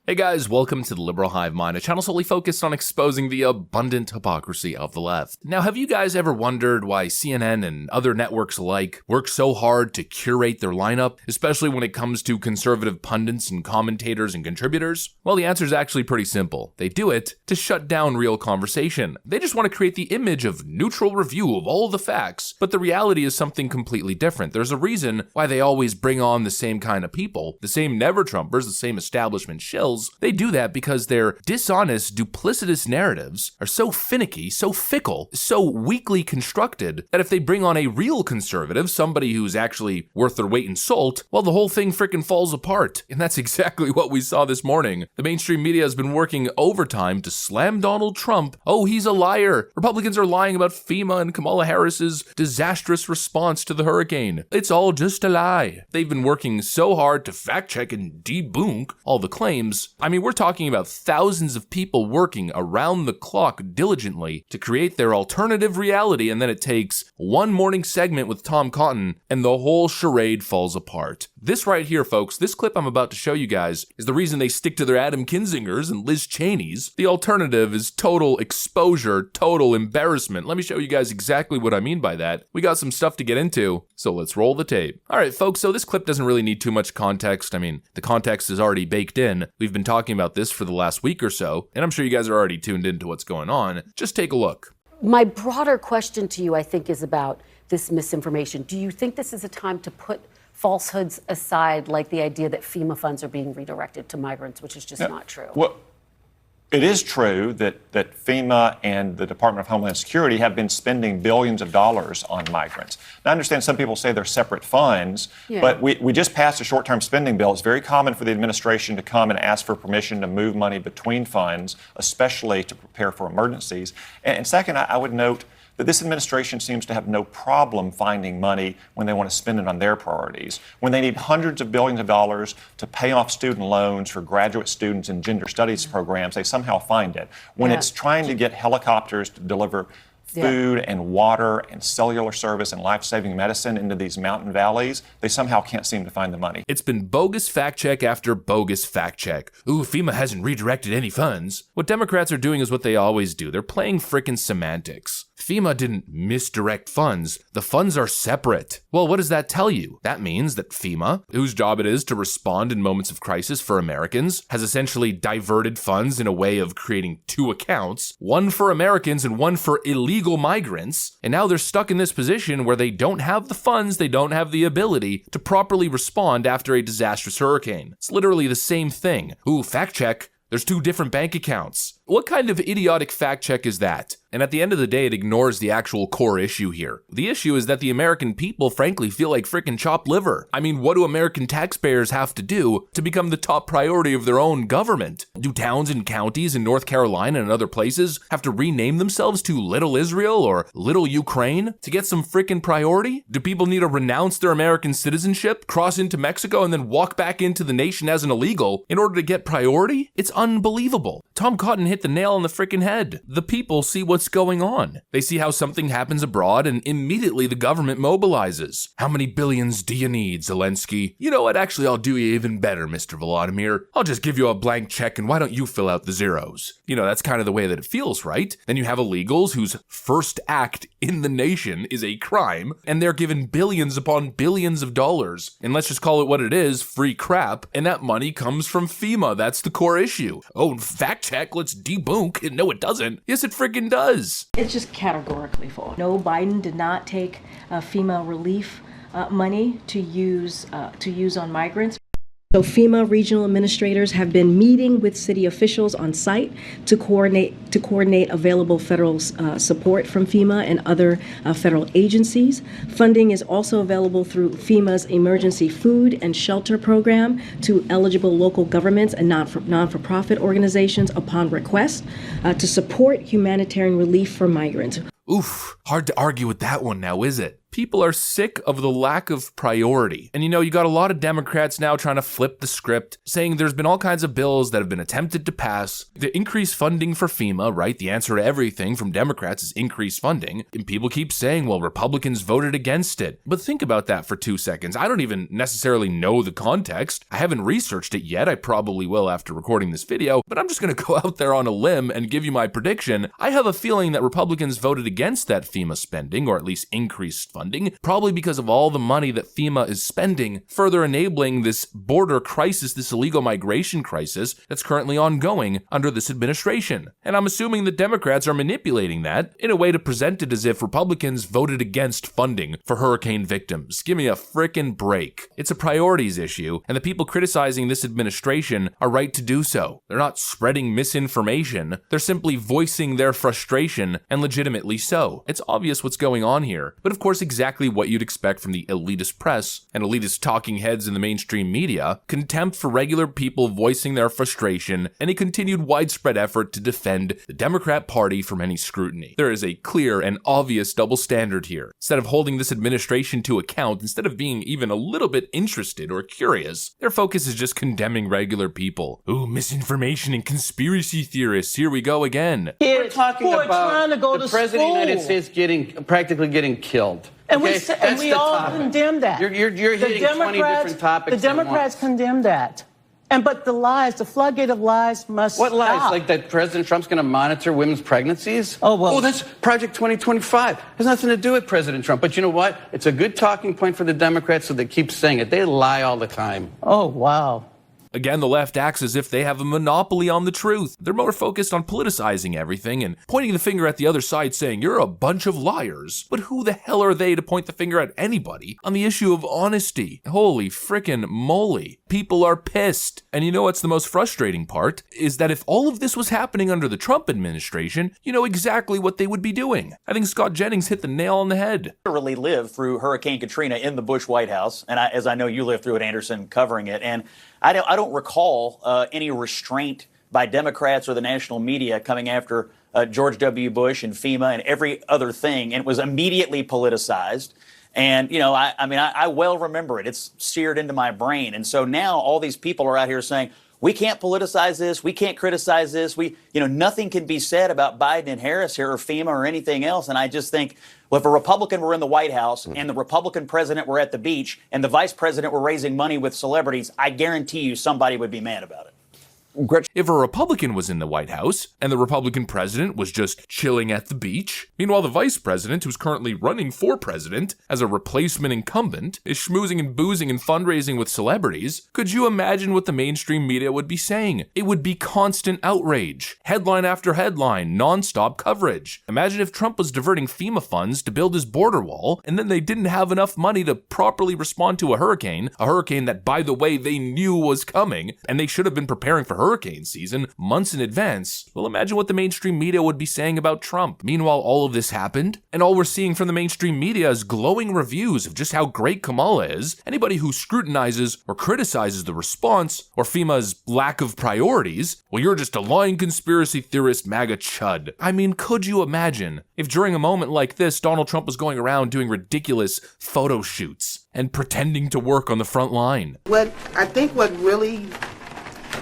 Hey guys, welcome to the Liberal Hive Mind, a channel solely focused on exposing the abundant hypocrisy of the left. Now, have you guys ever wondered why CNN and other networks alike work so hard to curate their lineup, especially when it comes to conservative pundits and commentators and contributors? Well, the answer is actually pretty simple. They do it to shut down real conversation. They just want to create the image of neutral review of all the facts, but the reality is something completely different. There's a reason why they always bring on the same kind of people, the same never-Trumpers, the same establishment shills. They do that because their dishonest, duplicitous narratives are so finicky, so fickle, so weakly constructed that if they bring on a real conservative, somebody who's actually worth their weight in salt, well, the whole thing frickin' falls apart. And that's exactly what we saw this morning. The mainstream media has been working overtime to slam Donald Trump. Oh, he's a liar. Republicans are lying about FEMA and Kamala Harris's disastrous response to the hurricane. It's all just a lie. They've been working so hard to fact check and debunk all the claims. I mean, we're talking about thousands of people working around the clock diligently to create their alternative reality, and then it takes one morning segment with Tom Cotton and the whole charade falls apart. This right here, folks, this clip I'm about to show you guys is the reason they stick to their Adam Kinzingers and Liz Cheneys. The alternative is total exposure, total embarrassment. Let me show you guys exactly what I mean by that. We got some stuff to get into, so let's roll the tape. All right, folks, so this clip doesn't really need too much context. I mean, the context is already baked in. We've been talking about this for the last week or so, and I'm sure you guys are already tuned into what's going on. Just take a look. My broader question to you, I think, is about this misinformation. Do you think this is a time to put falsehoods aside, like the idea that FEMA funds are being redirected to migrants, which is just not true? Well, it is true that FEMA and the Department of Homeland Security have been spending billions of dollars on migrants. Now, I understand some people say they're separate funds, but we just passed a short-term spending bill. It's very common for the administration to come and ask for permission to move money between funds, especially to prepare for emergencies. And second, I would note that this administration seems to have no problem finding money when they want to spend it on their priorities. When they need hundreds of billions of dollars to pay off student loans for graduate students in gender studies programs, they somehow find it. When it's trying to get helicopters to deliver food and water and cellular service and life-saving medicine into these mountain valleys, they somehow can't seem to find the money. It's been bogus fact check after bogus fact check. Ooh, FEMA hasn't redirected any funds. What Democrats are doing is what they always do. They're playing frickin' semantics. FEMA didn't misdirect funds. The funds are separate. Well, what does that tell you? That means that FEMA, whose job it is to respond in moments of crisis for Americans, has essentially diverted funds in a way of creating two accounts, one for Americans and one for illegal migrants, and now they're stuck in this position where they don't have the funds, they don't have the ability to properly respond after a disastrous hurricane. It's literally the same thing. Ooh, fact check. There's two different bank accounts. What kind of idiotic fact check is that? And at the end of the day, it ignores the actual core issue here. The issue is that the American people, frankly, feel like frickin' chopped liver. I mean, what do American taxpayers have to do to become the top priority of their own government? Do towns and counties in North Carolina and other places have to rename themselves to Little Israel or Little Ukraine to get some frickin' priority? Do people need to renounce their American citizenship, cross into Mexico, and then walk back into the nation as an illegal in order to get priority? It's unbelievable. Tom Cotton hit the nail on the frickin' head. The people see what's going on. They see how something happens abroad and immediately the government mobilizes. How many billions do you need, Zelensky? You know what? Actually, I'll do you even better, Mr. Volodymyr. I'll just give you a blank check and why don't you fill out the zeros? You know, that's kind of the way that it feels, right? Then you have illegals whose first act in the nation is a crime and they're given billions upon billions of dollars. And let's just call it what it is, free crap. And that money comes from FEMA. That's the core issue. Oh, fact check, let's debunk. No, it doesn't. Yes, it friggin' does. It's just categorically false. No, Biden did not take FEMA relief money to use on migrants. So FEMA regional administrators have been meeting with city officials on site to coordinate available federal support from FEMA and other federal agencies. Funding is also available through FEMA's emergency food and shelter program to eligible local governments and non-for-profit organizations upon request to support humanitarian relief for migrants. Oof, hard to argue with that one now, is it? People are sick of the lack of priority. And you got a lot of Democrats now trying to flip the script, saying there's been all kinds of bills that have been attempted to pass. The increased funding for FEMA, right? The answer to everything from Democrats is increased funding. And people keep saying, well, Republicans voted against it. But think about that for 2 seconds. I don't even necessarily know the context. I haven't researched it yet. I probably will after recording this video, but I'm just going to go out there on a limb and give you my prediction. I have a feeling that Republicans voted against that FEMA spending, or at least increased funding, probably because of all the money that FEMA is spending, further enabling this border crisis, this illegal migration crisis that's currently ongoing under this administration. And I'm assuming that Democrats are manipulating that in a way to present it as if Republicans voted against funding for hurricane victims. Give me a frickin' break. It's a priorities issue, and the people criticizing this administration are right to do so. They're not spreading misinformation. They're simply voicing their frustration, and legitimately so. It's obvious what's going on here, but of course exactly what you'd expect from the elitist press and elitist talking heads in the mainstream media: contempt for regular people voicing their frustration, and a continued widespread effort to defend the Democrat Party from any scrutiny. There is a clear and obvious double standard here. Instead of holding this administration to account, instead of being even a little bit interested or curious, their focus is just condemning regular people. Ooh, misinformation and conspiracy theorists, here we go again. We're talking who are about trying to go the to president of the United school. States practically getting killed. And okay? we all topic. condemn that. You're hitting 20 different topics. The Democrats condemn that. But the lies, the floodgate of lies must What lies? stop. Like that President Trump's going to monitor women's pregnancies? Oh, well. Oh, that's Project 2025. Has nothing to do with President Trump. But you know what? It's a good talking point for the Democrats, so they keep saying it. They lie all the time. Oh, wow. Again, the left acts as if they have a monopoly on the truth. They're more focused on politicizing everything and pointing the finger at the other side saying, you're a bunch of liars. But who the hell are they to point the finger at anybody on the issue of honesty? Holy frickin' moly. People are pissed. And you know what's the most frustrating part? Is that if all of this was happening under the Trump administration, you know exactly what they would be doing. I think Scott Jennings hit the nail on the head. Literally lived through Hurricane Katrina in the Bush White House, and as I know you lived through it, Anderson, covering it. And I don't recall any restraint by Democrats or the national media coming after George W. Bush and FEMA and every other thing, and it was immediately politicized. And, I well remember it. It's seared into my brain. And so now all these people are out here saying, we can't politicize this. We can't criticize this. Nothing can be said about Biden and Harris here or FEMA or anything else. And I just think, well, if a Republican were in the White House and the Republican president were at the beach and the vice president were raising money with celebrities, I guarantee you somebody would be mad about it. If a Republican was in the White House and the Republican president was just chilling at the beach, meanwhile the vice president, who's currently running for president as a replacement incumbent, is schmoozing and boozing and fundraising with celebrities, could you imagine what the mainstream media would be saying? It would be constant outrage. Headline after headline, non-stop coverage. Imagine if Trump was diverting FEMA funds to build his border wall, and then they didn't have enough money to properly respond to a hurricane that, by the way, they knew was coming, and they should have been preparing for hurricane season months in advance. Well, imagine what the mainstream media would be saying about Trump. Meanwhile, all of this happened, and all we're seeing from the mainstream media is glowing reviews of just how great Kamala is. Anybody who scrutinizes or criticizes the response or FEMA's lack of priorities, well, you're just a lying conspiracy theorist MAGA chud. I mean, could you imagine if during a moment like this, Donald Trump was going around doing ridiculous photo shoots and pretending to work on the front line?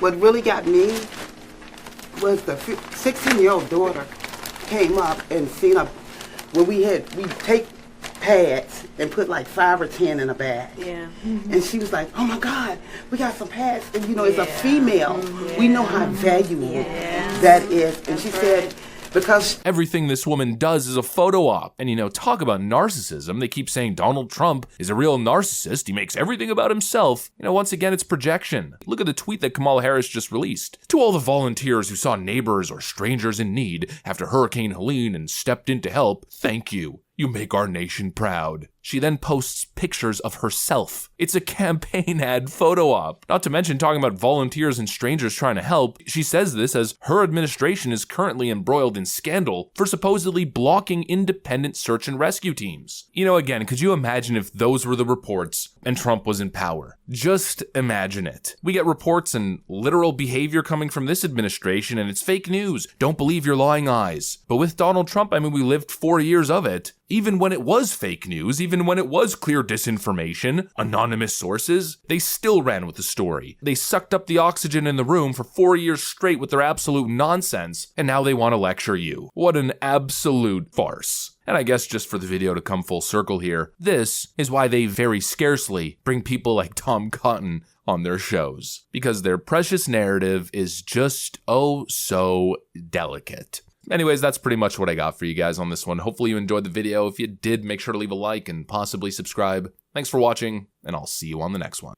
What really got me was the 16-year-old daughter came up and seen when we take pads and put like 5 or 10 in a bag. Yeah. Mm-hmm. And she was like, oh my God, we got some pads. And it's a female. Yeah. We know how valuable that is. And she said, because everything this woman does is a photo op. And talk about narcissism. They keep saying Donald Trump is a real narcissist. He makes everything about himself. Once again, it's projection. Look at the tweet that Kamala Harris just released. To all the volunteers who saw neighbors or strangers in need after Hurricane Helene and stepped in to help, thank you. You make our nation proud. She then posts pictures of herself. It's a campaign ad photo op. Not to mention talking about volunteers and strangers trying to help. She says this as her administration is currently embroiled in scandal for supposedly blocking independent search and rescue teams. Again, could you imagine if those were the reports and Trump was in power. Just imagine it. We get reports and literal behavior coming from this administration, and it's fake news. Don't believe your lying eyes. But with Donald Trump, I mean, we lived 4 years of it. Even when it was fake news, even when it was clear disinformation, anonymous sources, they still ran with the story. They sucked up the oxygen in the room for 4 years straight with their absolute nonsense, and now they want to lecture you. What an absolute farce. And I guess just for the video to come full circle here, this is why they very scarcely bring people like Tom Cotton on their shows. Because their precious narrative is just oh so delicate. Anyways, that's pretty much what I got for you guys on this one. Hopefully you enjoyed the video. If you did, make sure to leave a like and possibly subscribe. Thanks for watching, and I'll see you on the next one.